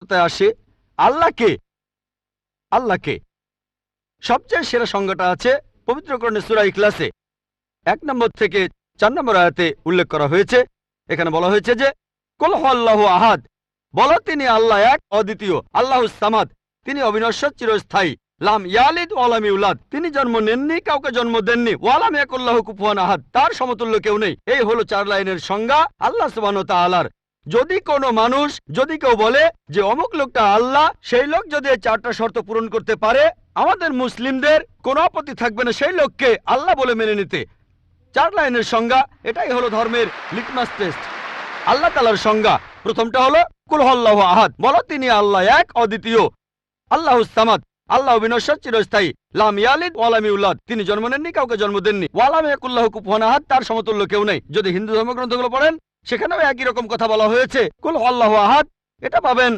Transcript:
কথায় আসে আল্লাহকে আল্লাহকে সবচেয়ে সেরা সংজ্ঞাটা আছে পবিত্র কোরআনে সূরা ইখলাসে 1 নম্বর থেকে 4 নম্বর আয়াতে উল্লেখ করা হয়েছে। এখানে বলা হয়েছে যে কুল হুয়াল্লাহু আহাদ, বলো তিনি আল্লাহ এক অদ্বিতীয়, আল্লাহুস সামাদ, তিনি অবিনশ্বর চিরস্থায়ী, লাম ইয়ালিদ ওয়া লাম ইউলাদ, তিনি জন্ম নেননি, কাউকে জন্ম দেননি, ওয়া লাম ইয়াকুল লাহু কুফুয়ান আহাদ, তার সমতুল্য কেউ নেই। এই হলো 4 লাইনের সংজ্ঞা আল্লাহ সুবহানাহু ওয়া তাআলার। যদি কোনো মানুষ, যদি কেউ বলে যে অমুক লোকটা আল্লাহ, সেই লোক যদি এই 4টা শর্ত পূরণ করতে পারে, আমাদের মুসলিমদের কোনো আপত্তি থাকবে না সেই লোককে আল্লাহ বলে মেনে নিতে। 4 লাইনের সংজ্ঞা, এটাই হলো ধর্মের লিটমাস টেস্ট। আল্লাহ তাআলার সংজ্ঞা প্রথমটা হলো কুল হুয়াল্লাহু আহাদ, বলো তিনি আল্লাহ এক অদ্বিতীয়, আল্লাহুস সামাদ, আল্লাহ অবিনশ্বর চিরস্থায়ী, লাম ইয়ালিদ ওয়া লাম ইউলাদ, তিনি জন্ম নেননি, কাউকে জন্ম দেননি, ওয়া লাম ইয়াকুল লাহু কুফুয়ান আহাদ, তার সমতুল্য কেউ নেই। যদি হিন্দু ধর্মগ্রন্থগুলো পড়েন সেখানেও একই রকম কথা বলা হয়েছে। কুল হুয়াল্লাহু আহাদ, এটা পাবেন